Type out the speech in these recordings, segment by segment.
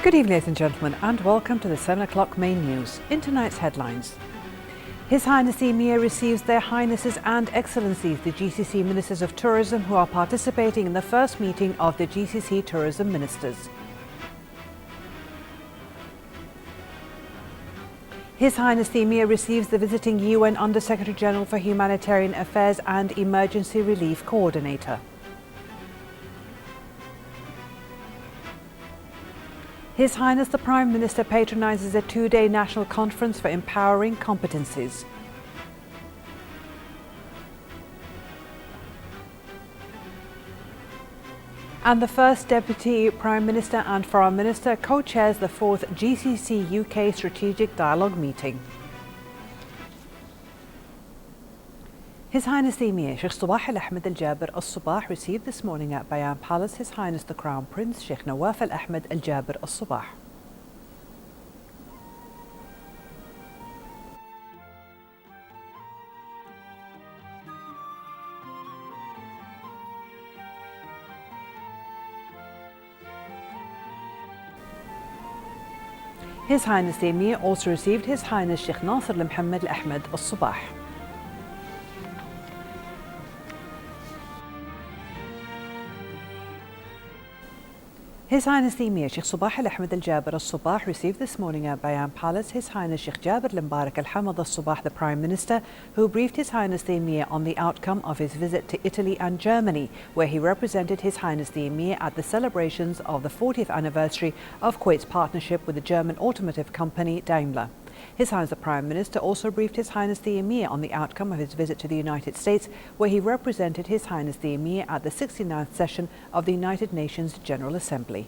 Good evening, ladies and gentlemen, and welcome to the 7 o'clock main news. In tonight's headlines, His Highness the Emir receives Their Highnesses and Excellencies, the GCC Ministers of Tourism, who are participating in the first meeting of the GCC Tourism Ministers. His Highness the Emir receives the visiting UN Under-Secretary General for Humanitarian Affairs and Emergency Relief Coordinator. His Highness the Prime Minister patronises a two-day national conference for empowering competencies. And the First Deputy Prime Minister and Foreign Minister co-chairs the 4th GCC UK Strategic Dialogue meeting. His Highness the Emir Sheikh Sabah Al Ahmed Al Jaber Al Sabah received this morning at Bayan Palace His Highness the Crown Prince Sheikh Nawaf Al Ahmed Al Jaber Al Sabah. His Highness the Emir also received His Highness Sheikh Nasser Al Mohammed Al Ahmed Al Sabah. His Highness the Emir Sheikh Sabah Al Ahmed Al Jaber Al Sabah received this morning at Bayan Palace His Highness Sheikh Jaber Al Mbarak Al Hamad Al Sabah, the Prime Minister, who briefed His Highness the Emir on the outcome of his visit to Italy and Germany, where he represented His Highness the Emir at the celebrations of the 40th anniversary of Kuwait's partnership with the German automotive company Daimler. His Highness the Prime Minister also briefed His Highness the Emir on the outcome of his visit to the United States, where he represented His Highness the Emir at the 69th session of the United Nations General Assembly.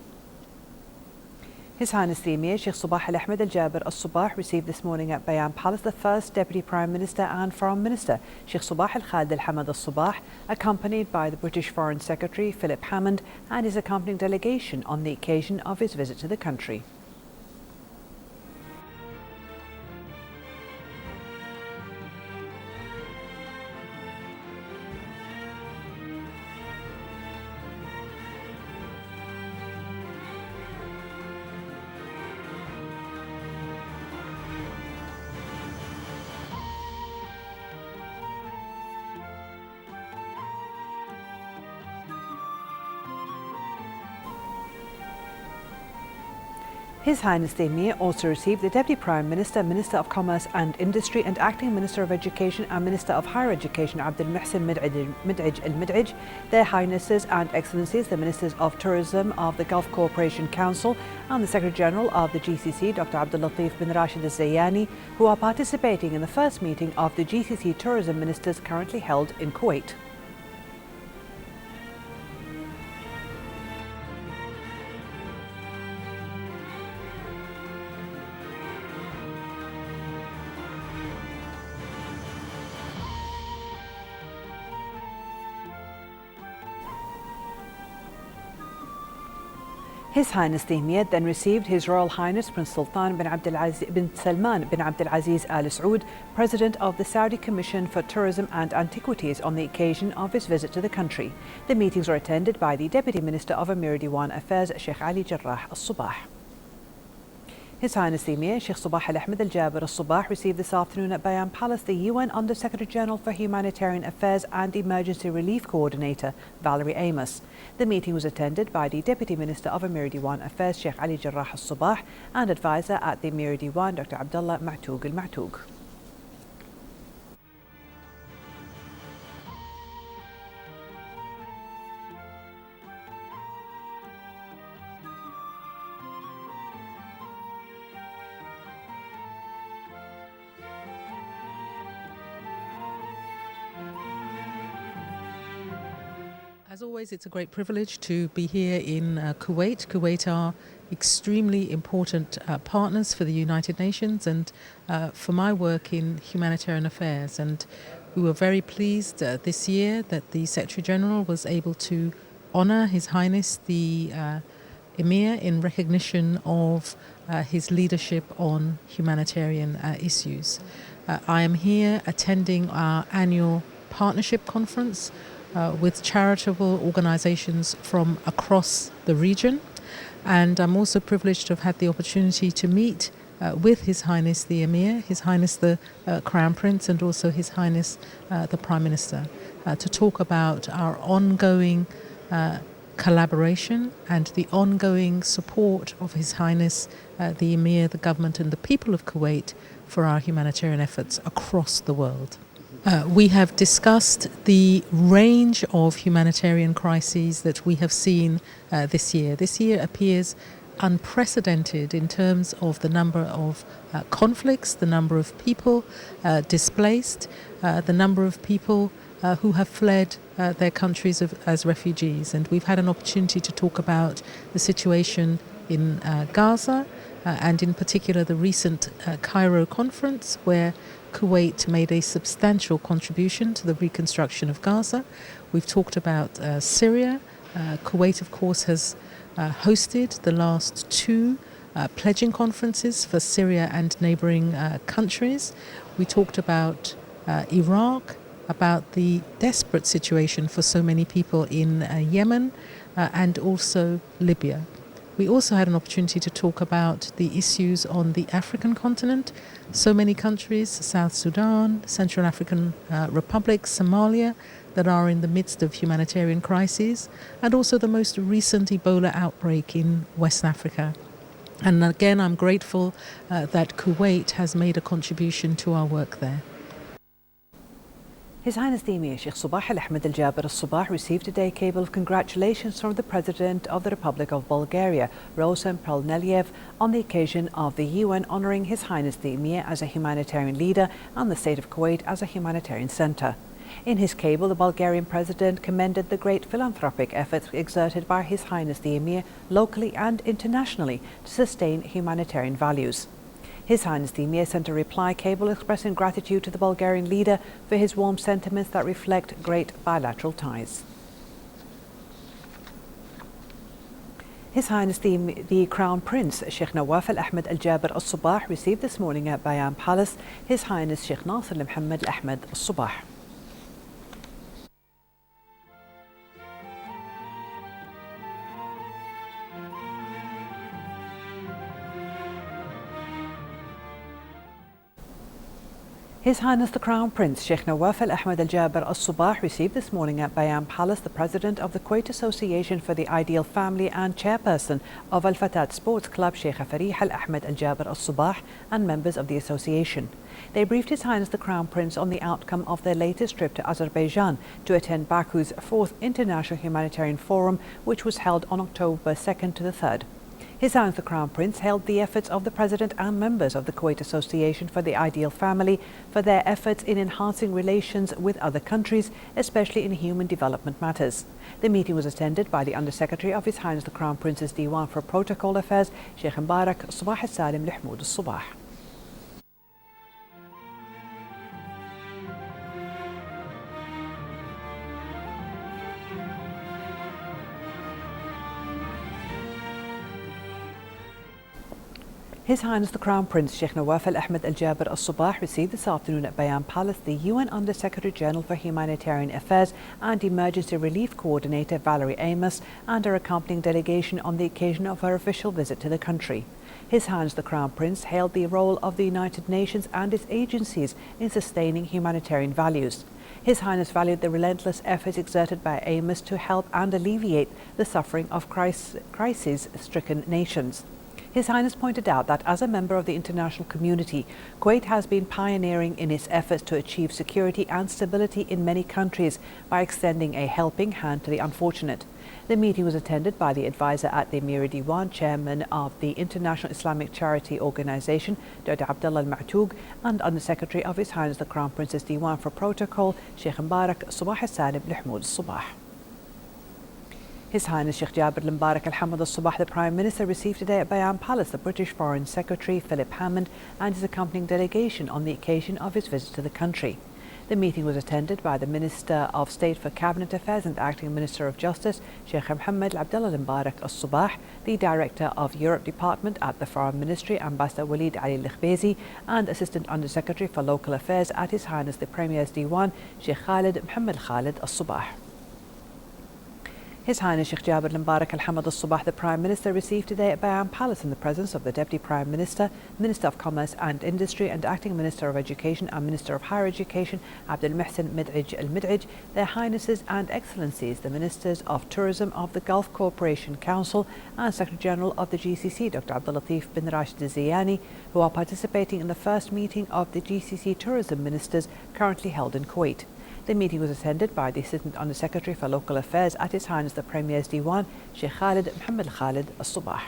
His Highness the Emir Sheikh Sabah Al Ahmed Al Jaber Al Sabah received this morning at Bayan Palace the First Deputy Prime Minister and Foreign Minister Sheikh Sabah Al Khalid Al Hamad Al Sabah, accompanied by the British Foreign Secretary Philip Hammond and his accompanying delegation on the occasion of his visit to the country. His Highness the Emir also received the Deputy Prime Minister, Minister of Commerce and Industry and Acting Minister of Education and Minister of Higher Education Abdul Muhsin Mid'ij Al-Mid'ij, Their Highnesses and Excellencies, the Ministers of Tourism of the Gulf Cooperation Council and the Secretary General of the GCC, Dr. Abdul Latif bin Rashid Al-Zayani, who are participating in the first meeting of the GCC Tourism Ministers currently held in Kuwait. His Highness the Emir then received His Royal Highness Prince Sultan bin Salman bin Abdul Aziz Al Saud, President of the Saudi Commission for Tourism and Antiquities, on the occasion of his visit to the country. The meetings were attended by the Deputy Minister of Emir Diwan Affairs Sheikh Ali Jarrah Al Sabah. His Highness the Emir Sheikh Sabah Al Ahmed Al Jaber Al Sabah received this afternoon at Bayan Palace the UN Under-Secretary General for Humanitarian Affairs and Emergency Relief Coordinator Valerie Amos. The meeting was attended by the Deputy Minister of Emir Diwan Affairs Sheikh Ali Jarrah Al Sabah and advisor at the Emir Diwan Dr. Abdullah Ma'toug Al Ma'toug. As always, it's a great privilege to be here in Kuwait. Kuwait are extremely important partners for the United Nations and for my work in humanitarian affairs. And we were very pleased this year that the Secretary General was able to honour His Highness the Emir in recognition of his leadership on humanitarian issues. I am here attending our annual partnership conference with charitable organisations from across the region. And I'm also privileged to have had the opportunity to meet with His Highness the Emir, His Highness the Crown Prince, and also His Highness the Prime Minister, to talk about our ongoing collaboration and the ongoing support of His Highness the Emir, the government and the people of Kuwait for our humanitarian efforts across the world. We have discussed the range of humanitarian crises that we have seen this year. This year appears unprecedented in terms of the number of conflicts, the number of people displaced, the number of people who have fled their countries as refugees. And we've had an opportunity to talk about the situation in Gaza and in particular the recent Cairo conference, where Kuwait made a substantial contribution to the reconstruction of Gaza. We've talked about Syria. Kuwait, of course, has hosted the last two pledging conferences for Syria and neighboring countries. We talked about Iraq, about the desperate situation for so many people in Yemen and also Libya. We also had an opportunity to talk about the issues on the African continent. So many countries, South Sudan, Central African Republic, Somalia, that are in the midst of humanitarian crises, and also the most recent Ebola outbreak in West Africa. And again, I'm grateful that Kuwait has made a contribution to our work there. His Highness the Emir Sheikh Sabah Al Ahmed Al Jaber Al Sabah received today a cable of congratulations from the President of the Republic of Bulgaria, Rosen Plevneliev, on the occasion of the UN honouring His Highness the Emir as a humanitarian leader and the State of Kuwait as a humanitarian centre. In his cable, the Bulgarian President commended the great philanthropic efforts exerted by His Highness the Emir locally and internationally to sustain humanitarian values. His Highness the Emir sent a reply cable expressing gratitude to the Bulgarian leader for his warm sentiments that reflect great bilateral ties. His Highness the Crown Prince Sheikh Nawaf Al Ahmed Al Jaber Al Sabah received this morning at Bayan Palace His Highness Sheikh Nasser Al Mohammed Al Ahmed Al Sabah. His Highness the Crown Prince Sheikh Nawaf Al Ahmed Al Jaber Al Sabah received this morning at Bayan Palace the President of the Kuwait Association for the Ideal Family and Chairperson of Al Fatat Sports Club Sheikh Farih Al Ahmed Al Jaber Al Sabah and members of the association. They briefed His Highness the Crown Prince on the outcome of their latest trip to Azerbaijan to attend Baku's 4th International Humanitarian Forum, which was held on October 2nd to the 3rd. His Highness the Crown Prince hailed the efforts of the President and members of the Kuwait Association for the Ideal Family for their efforts in enhancing relations with other countries, especially in human development matters. The meeting was attended by the Under-Secretary of His Highness the Crown Prince's Diwan for Protocol Affairs, Sheikh Mbarak Sabah Al-Salim Al-Hmoud Al-Sabah. His Highness the Crown Prince Sheikh Nawaf Al Ahmed Al Jaber Al Sabah received this afternoon at Bayan Palace the UN Under-Secretary General for Humanitarian Affairs and Emergency Relief Coordinator Valerie Amos and her accompanying delegation on the occasion of her official visit to the country. His Highness the Crown Prince hailed the role of the United Nations and its agencies in sustaining humanitarian values. His Highness valued the relentless efforts exerted by Amos to help and alleviate the suffering of crisis-stricken nations. His Highness pointed out that as a member of the international community, Kuwait has been pioneering in its efforts to achieve security and stability in many countries by extending a helping hand to the unfortunate. The meeting was attended by the advisor at the Emiri Diwan, chairman of the International Islamic Charity Organization, Dr. Abdullah Al-Ma'toug, and Under-Secretary of His Highness the Crown Prince's Diwan for Protocol, Sheikh Mbarak Sabah Al-Salim Al-Hmoud Al-Sabah. His Highness Sheikh Jaber Al Hamad Al Sabah, the Prime Minister, received today at Bayan Palace the British Foreign Secretary Philip Hammond and his accompanying delegation on the occasion of his visit to the country. The meeting was attended by the Minister of State for Cabinet Affairs and Acting Minister of Justice, Sheikh Mohammed Abdullah Al-Mbarak Al Sabah, the Director of Europe Department at the Foreign Ministry, Ambassador Walid Ali Al-Khbezi, and Assistant Under-Secretary for Local Affairs at His Highness the Premier's Diwan, Sheikh Khalid Mohammed Khalid Al Sabah. His Highness Sheikh Jabir Mbarak Al Hamad Al Sabah, the Prime Minister, received today at Bayan Palace in the presence of the Deputy Prime Minister, Minister of Commerce and Industry and Acting Minister of Education and Minister of Higher Education, Abdul Muhsin Mid'ij Al Mid'ij, Their Highnesses and Excellencies, the Ministers of Tourism of the Gulf Cooperation Council and Secretary General of the GCC, Dr. Abdul Latif bin Rashid Al Ziyani, who are participating in the first meeting of the GCC Tourism Ministers currently held in Kuwait. The meeting was attended by the Assistant Under Secretary for Local Affairs at His Highness the Premier's Diwan, Sheikh Khalid Mohammed Khalid Al Sabah.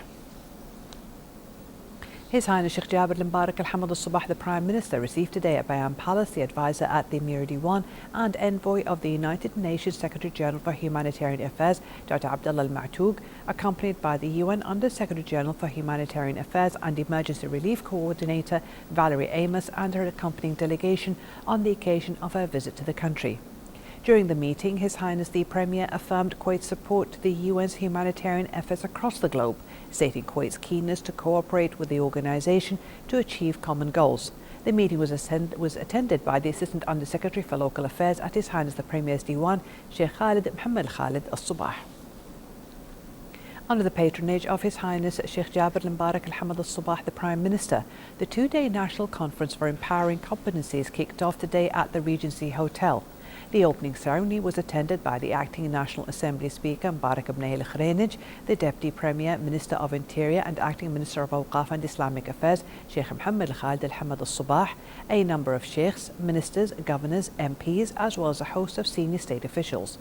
His Highness Sheikh Jabir Mbarak Al Hamad Al Sabah, the Prime Minister, received today at Bayan Palace the advisor at the Emir Diwan and envoy of the United Nations Secretary General for Humanitarian Affairs, Dr. Abdullah Al Ma'toug, accompanied by the UN Under Secretary General for Humanitarian Affairs and Emergency Relief Coordinator Valerie Amos and her accompanying delegation on the occasion of her visit to the country. During the meeting, His Highness the Premier affirmed Kuwait's support to the UN's humanitarian efforts across the globe, stating Kuwait's keenness to cooperate with the organisation to achieve common goals. The meeting was attended by the Assistant Under Secretary for Local Affairs at His Highness the Premier's Diwan, Sheikh Khalid Mohammed Khalid Al Sabah. Under the patronage of His Highness Sheikh Jabir Mbarak Al Hamad Al Sabah, the Prime Minister, the two-day National Conference for Empowering Competencies kicked off today at the Regency Hotel. The opening ceremony was attended by the Acting National Assembly Speaker Mbarak ibn Al Khrenij, the Deputy Premier, Minister of Interior and Acting Minister of Awqaf and Islamic Affairs, Sheikh Mohammed Khalid Al Hamad Al Sabah, a number of sheikhs, ministers, governors, MPs, as well as a host of senior state officials.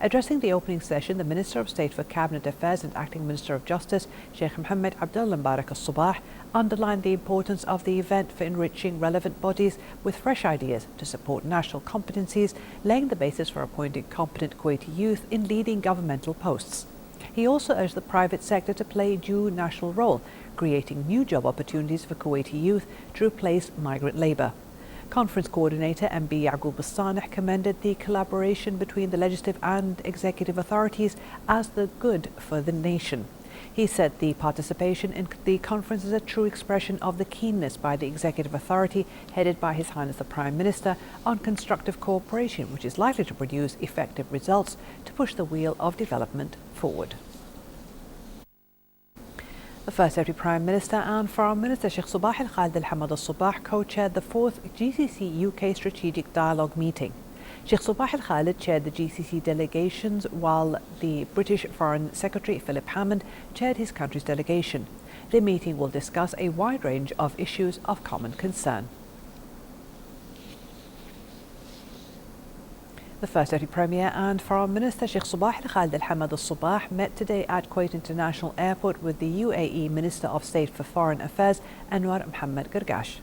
Addressing the opening session, the Minister of State for Cabinet Affairs and Acting Minister of Justice, Sheikh Mohammed Abdullah Mbarak Al Sabah, underlined the importance of the event for enriching relevant bodies with fresh ideas to support national competencies, laying the basis for appointing competent Kuwaiti youth in leading governmental posts. He also urged the private sector to play a due national role, creating new job opportunities for Kuwaiti youth to replace migrant labour. Conference Coordinator MB Yaqub Al-Saneh commended the collaboration between the legislative and executive authorities as the good for the nation. He said the participation in the conference is a true expression of the keenness by the executive authority headed by His Highness the Prime Minister on constructive cooperation, which is likely to produce effective results to push the wheel of development forward. The First Deputy Prime Minister and Foreign Minister Sheikh Sabah Al Khalid Al Hamad Al Sabah co-chaired the 4th GCC UK Strategic Dialogue meeting. Sheikh Sabah Al Khalid chaired the GCC delegations while the British Foreign Secretary Philip Hammond chaired his country's delegation. The meeting will discuss a wide range of issues of common concern. The First Deputy Premier and Foreign Minister Sheikh Sabah Al Khalid Al Hamad Al Sabah met today at Kuwait International Airport with the UAE Minister of State for Foreign Affairs Anwar Mohammed Gargash.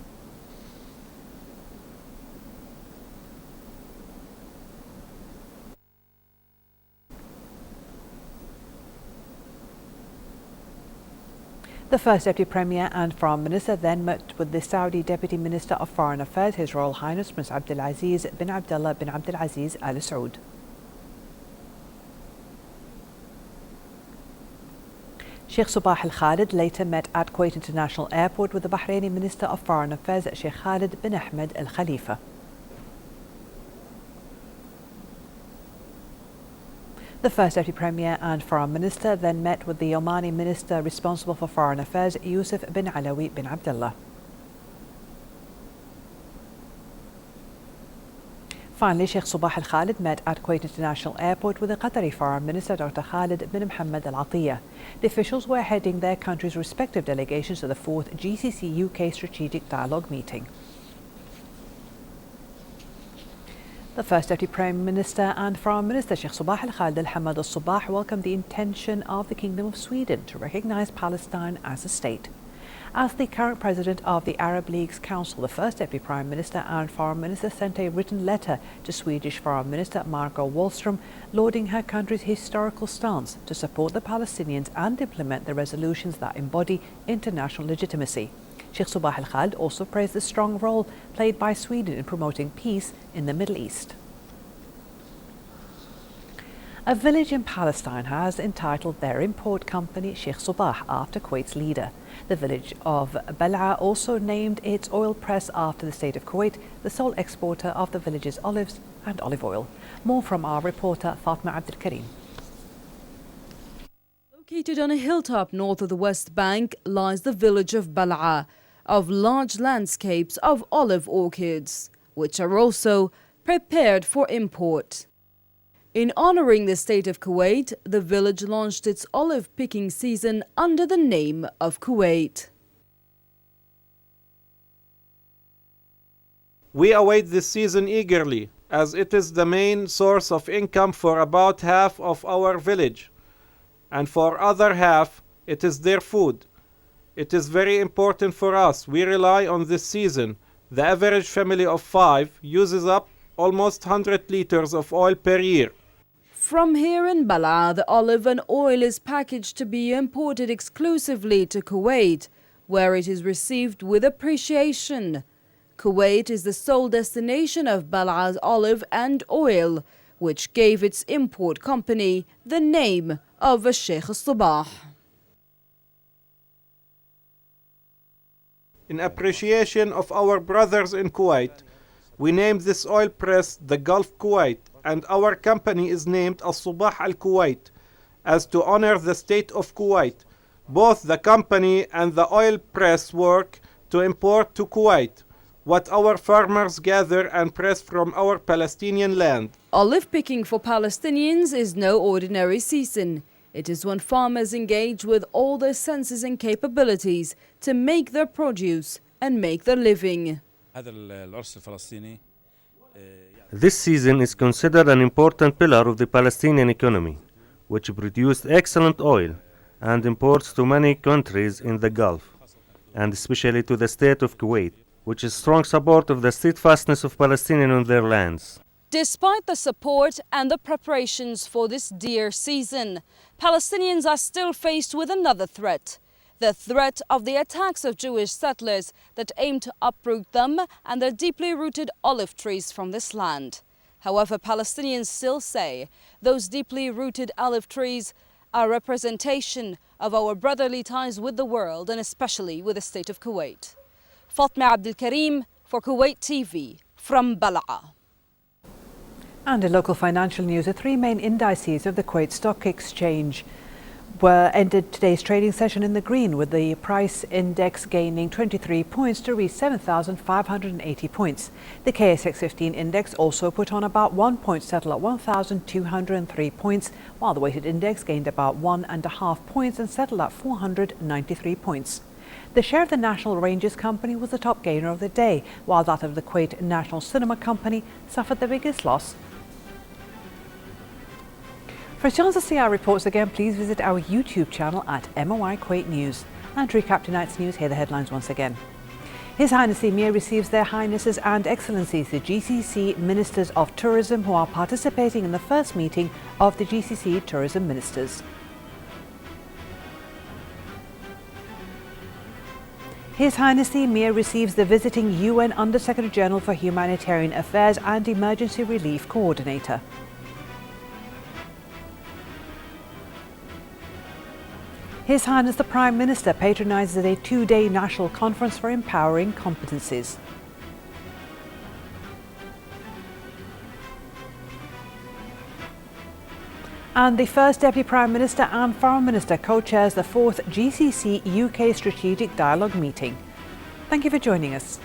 The First Deputy Premier and Foreign Minister then met with the Saudi Deputy Minister of Foreign Affairs, His Royal Highness Prince Abdulaziz bin Abdullah bin Abdulaziz Al Saud. Sheikh Sabah Al Khalid later met at Kuwait International Airport with the Bahraini Minister of Foreign Affairs, Sheikh Khalid bin Ahmed Al Khalifa. The First Deputy Premier and Foreign Minister then met with the Omani Minister responsible for Foreign Affairs, Yusuf bin Alawi bin Abdullah. Finally, Sheikh Sabah Al Khalid met at Kuwait International Airport with the Qatari Foreign Minister Dr. Khalid bin Mohammed Al Atiyah. The officials were heading their countries' respective delegations to the 4th GCC UK Strategic Dialogue meeting. The First Deputy Prime Minister and Foreign Minister Sheikh Sabah Al Khalid Al Hamad Al Sabah welcomed the intention of the Kingdom of Sweden to recognise Palestine as a state. As the current President of the Arab League's Council, the First Deputy Prime Minister and Foreign Minister sent a written letter to Swedish Foreign Minister Margot Wallström lauding her country's historical stance to support the Palestinians and implement the resolutions that embody international legitimacy. Sheikh Sabah Al Khalid also praised the strong role played by Sweden in promoting peace in the Middle East. A village in Palestine has entitled their import company Sheikh Sabah after Kuwait's leader. The village of Bal'a also named its oil press after the State of Kuwait, the sole exporter of the village's olives and olive oil. More from our reporter Fatma Abdul Karim. Located on a hilltop north of the West Bank lies the village of Bal'a, of large landscapes of olive orchards, which are also prepared for import. In honoring the state of Kuwait, the village launched its olive picking season under the name of Kuwait. We await this season eagerly, as it is the main source of income for about half of our village, and for other half, it is their food. It is very important for us. We rely on this season. The average family of 5 uses up almost 100 liters of oil per year. From here in Bal'a, the olive and oil is packaged to be imported exclusively to Kuwait, where it is received with appreciation. Kuwait is the sole destination of Bal'a's olive and oil, which gave its import company the name of Sheikh al-Sabah. In appreciation of our brothers in Kuwait, we named this oil press the Gulf Kuwait, and our company is named Al-Sabah Al-Kuwait, as to honor the state of Kuwait. Both the company and the oil press work to import to Kuwait what our farmers gather and press from our Palestinian land. Olive picking for Palestinians is no ordinary season. It is when farmers engage with all their senses and capabilities to make their produce and make their living. This season is considered an important pillar of the Palestinian economy, which produced excellent oil and imports to many countries in the Gulf, and especially to the state of Kuwait, which is strong support of the steadfastness of Palestinians on their lands. Despite the support and the preparations for this dear season, Palestinians are still faced with another threat. The threat of the attacks of Jewish settlers that aim to uproot them and their deeply rooted olive trees from this land. However, Palestinians still say those deeply rooted olive trees are a representation of our brotherly ties with the world and especially with the state of Kuwait. Fatma Abdul Karim for Kuwait TV from Bal'a. And in local financial news, the 3 main indices of the Kuwait Stock Exchange ended today's trading session in the green, with the price index gaining 23 points to reach 7,580 points. The KSX 15 index also put on about 1 point, settled at 1,203 points, while the weighted index gained about 1.5 points and settled at 493 points. The share of the National Ranges Company was the top gainer of the day, while that of the Kuwait National Cinema Company suffered the biggest loss. For Sean's CR reports again, please visit our YouTube channel at MOI Kuwait News. And to recap tonight's news, here are the headlines once again. His Highness the Emir receives Their Highnesses and Excellencies, the GCC Ministers of Tourism, who are participating in the first meeting of the GCC Tourism Ministers. His Highness the Emir receives the visiting UN Under-Secretary-General for Humanitarian Affairs and Emergency Relief Coordinator. His Highness the Prime Minister patronises a 2-day national conference for empowering competencies. And the First Deputy Prime Minister and Foreign Minister co-chairs the 4th GCC UK Strategic Dialogue meeting. Thank you for joining us.